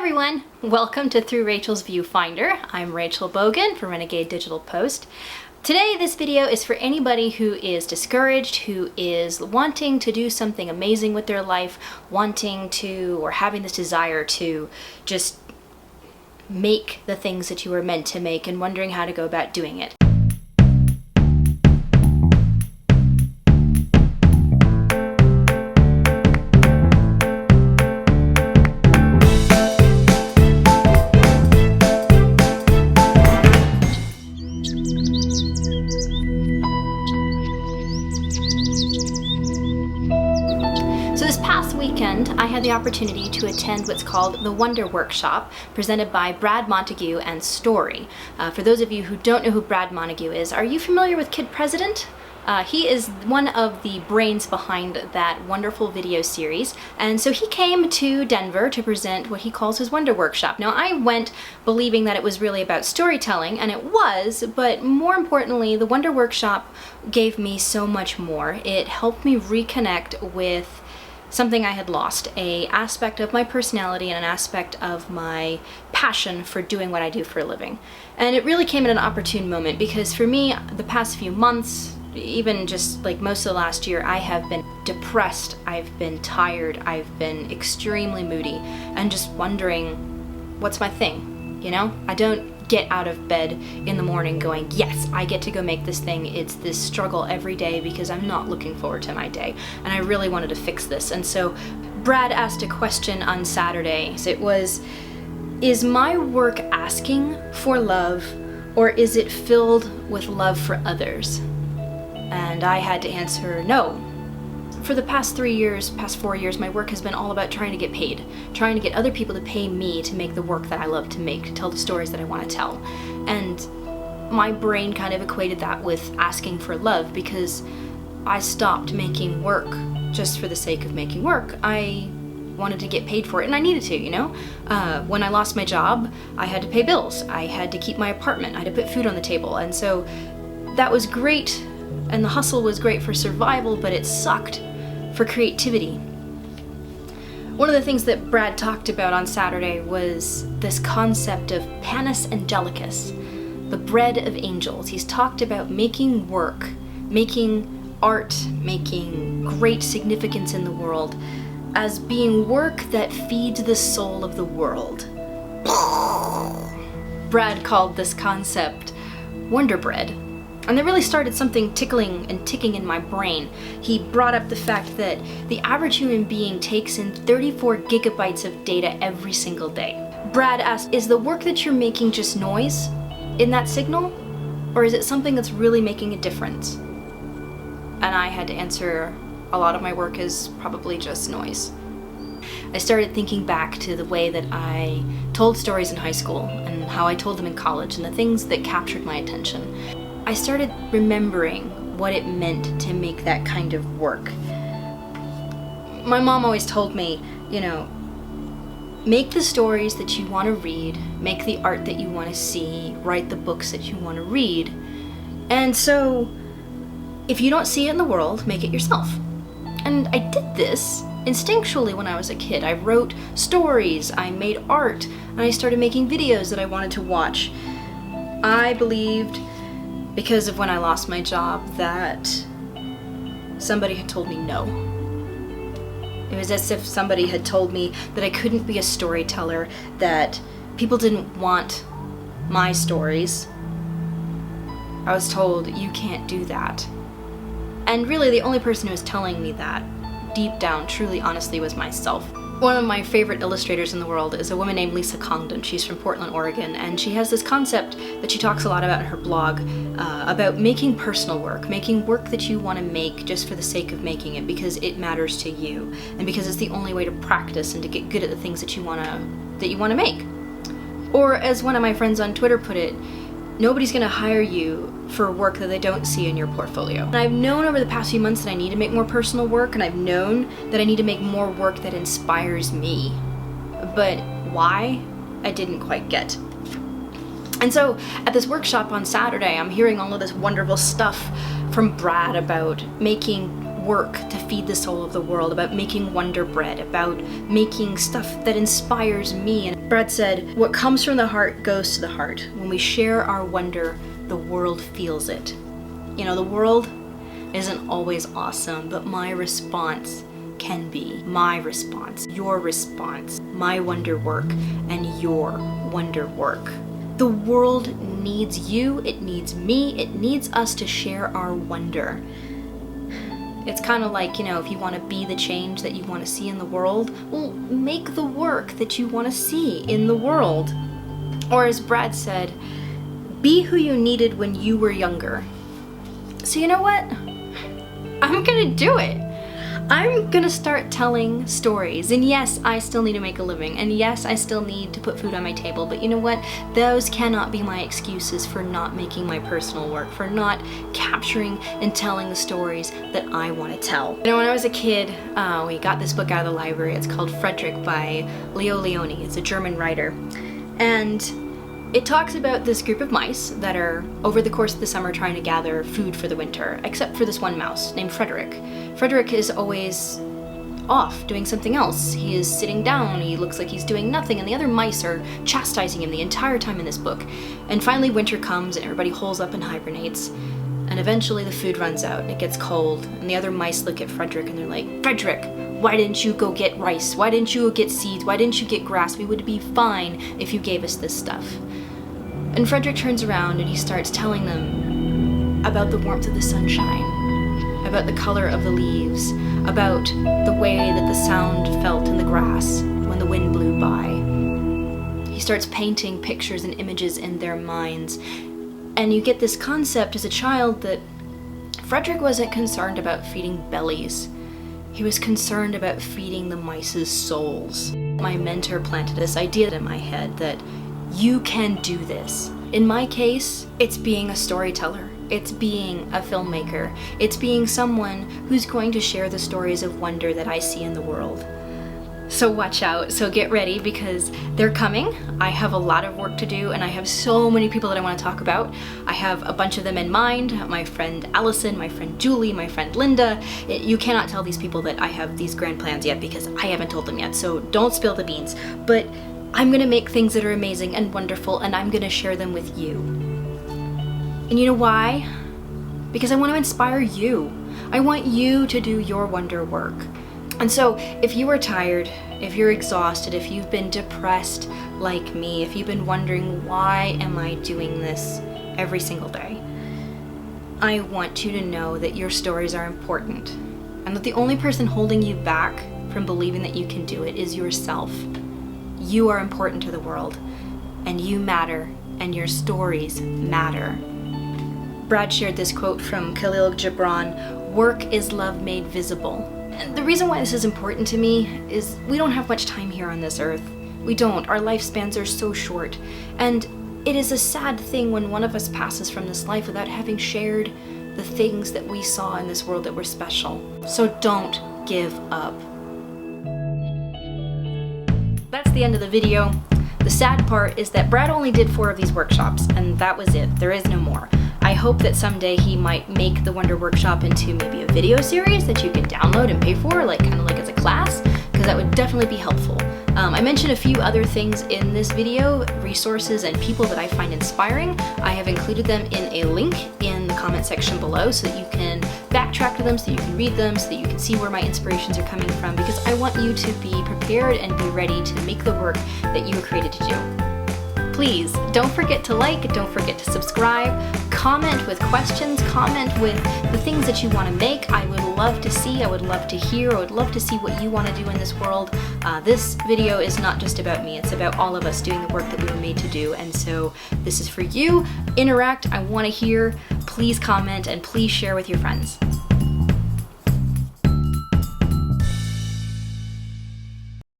everyone! Welcome to Through Rachel's Viewfinder. I'm Rachel Bogan from Renegade Digital Post. Today this video is for anybody who is discouraged, who is wanting to do something amazing with their life, wanting to or having this desire to just make the things that you were meant to make and wondering how to go about doing it. So this past weekend, I had the opportunity to attend what's called the Wonder Workshop, presented by Brad Montague and Story. For those of you who don't know who Brad Montague is, are you familiar with Kid President? He is one of the brains behind that wonderful video series, and so he came to Denver to present what he calls his Wonder Workshop. Now, I went believing that it was really about storytelling, and it was, but more importantly, the Wonder Workshop gave me so much more. It helped me reconnect with something I had lost, an aspect of my personality and an aspect of my passion for doing what I do for a living. And it really came at an opportune moment because for me, the past few months, even just like most of the last year, I have been depressed, I've been tired, I've been extremely moody, and just wondering, what's my thing, you know? I don't get out of bed in the morning going, yes, I get to go make this thing. It's this struggle every day because I'm not looking forward to my day. And I really wanted to fix this. And so Brad asked a question on Saturday. So it was, is my work asking for love, or is it filled with love for others? And I had to answer no. For the past 4 years, my work has been all about trying to get paid, trying to get other people to pay me to make the work that I love to make, to tell the stories that I want to tell. And my brain kind of equated that with asking for love because I stopped making work just for the sake of making work. I wanted to get paid for it, and I needed to, you know? When I lost my job, I had to pay bills. I had to keep my apartment. I had to put food on the table. And so that was great, and the hustle was great for survival, but it sucked for creativity. One of the things that Brad talked about on Saturday was this concept of panis angelicus, the bread of angels. He's talked about making work, making art, making great significance in the world as being work that feeds the soul of the world. Brad called this concept Wonder Bread. And that really started something tickling and ticking in my brain. He brought up the fact that the average human being takes in 34 gigabytes of data every single day. Brad asked, is the work that you're making just noise in that signal? Or is it something that's really making a difference? And I had to answer, a lot of my work is probably just noise. I started thinking back to the way that I told stories in high school and how I told them in college and the things that captured my attention. I started remembering what it meant to make that kind of work. My mom always told me, you know, make the stories that you want to read, make the art that you want to see, write the books that you want to read. And so, if you don't see it in the world, make it yourself. And I did this instinctually when I was a kid. I wrote stories, I made art, and I started making videos that I wanted to watch. I believed, because of when I lost my job, that somebody had told me no. It was as if somebody had told me that I couldn't be a storyteller, that people didn't want my stories. I was told, you can't do that. And really the only person who was telling me that, deep down, truly, honestly, was myself. One of my favorite illustrators in the world is a woman named Lisa Congdon. She's from Portland, Oregon, and she has this concept that she talks a lot about in her blog about making personal work, making work that you want to make just for the sake of making it because it matters to you and because it's the only way to practice and to get good at the things that you want to make. Or as one of my friends on Twitter put it, nobody's going to hire you for work that they don't see in your portfolio. And I've known over the past few months that I need to make more personal work, and I've known that I need to make more work that inspires me. But why? I didn't quite get. And so at this workshop on Saturday, I'm hearing all of this wonderful stuff from Brad about making work to feed the soul of the world, about making wonder bread, about making stuff that inspires me. And Brad said, what comes from the heart goes to the heart. When we share our wonder, the world feels it. You know, the world isn't always awesome, but my response can be. My response, your response, my wonder work, and your wonder work. The world needs you, it needs me, it needs us to share our wonder. It's kind of like, you know, if you want to be the change that you want to see in the world, well, make the work that you want to see in the world. Or as Brad said, be who you needed when you were younger. So you know what? I'm gonna do it. I'm gonna start telling stories. And yes, I still need to make a living. And yes, I still need to put food on my table. But you know what? Those cannot be my excuses for not making my personal work, for not capturing and telling the stories that I want to tell. You know, when I was a kid, we got this book out of the library. It's called Frederick by Leo Leone. It's a German writer. And it talks about this group of mice that are, over the course of the summer, trying to gather food for the winter, except for this one mouse named Frederick. Frederick is always off doing something else. He is sitting down, he looks like he's doing nothing, and the other mice are chastising him the entire time in this book. And finally winter comes and everybody holes up and hibernates. And eventually the food runs out and it gets cold, and the other mice look at Frederick and they're like, Frederick, why didn't you go get rice? Why didn't you get seeds? Why didn't you get grass? We would be fine if you gave us this stuff. And Frederick turns around and he starts telling them about the warmth of the sunshine, about the color of the leaves, about the way that the sound felt in the grass when the wind blew by. He starts painting pictures and images in their minds. And you get this concept as a child that Frederick wasn't concerned about feeding bellies. He was concerned about feeding the mice's souls. My mentor planted this idea in my head that you can do this. In my case, it's being a storyteller. It's being a filmmaker. It's being someone who's going to share the stories of wonder that I see in the world. So watch out, so get ready, because they're coming. I have a lot of work to do and I have so many people that I want to talk about. I have a bunch of them in mind, my friend Allison, my friend Julie, my friend Linda. You cannot tell these people that I have these grand plans yet because I haven't told them yet, so don't spill the beans. But I'm gonna make things that are amazing and wonderful, and I'm gonna share them with you. And you know why? Because I want to inspire you. I want you to do your wonder work. And so if you are tired, if you're exhausted, if you've been depressed like me, if you've been wondering, why am I doing this every single day? I want you to know that your stories are important, and that the only person holding you back from believing that you can do it is yourself. You are important to the world, and you matter, and your stories matter. Brad shared this quote from Khalil Gibran, "Work is love made visible." And the reason why this is important to me is we don't have much time here on this earth. We don't. Our lifespans are so short. And it is a sad thing when one of us passes from this life without having shared the things that we saw in this world that were special. So don't give up. That's the end of the video. The sad part is that Brad only did 4 of these workshops, and that was it. There is no more. I hope that someday he might make the Wonder Workshop into maybe a video series that you can download and pay for, kind of like as a class, because that would definitely be helpful. I mentioned a few other things in this video, resources and people that I find inspiring. I have included them in a link in the comment section below so that you can backtrack to them, so you can read them, so that you can see where my inspirations are coming from, because I want you to be prepared and be ready to make the work that you were created to do. Please, don't forget to like, don't forget to subscribe, comment with questions, comment with the things that you want to make. I would love to see, I would love to hear, I would love to see what you want to do in this world. This video is not just about me, it's about all of us doing the work that we were made to do, and so this is for you. Interact, I want to hear. Please comment and please share with your friends.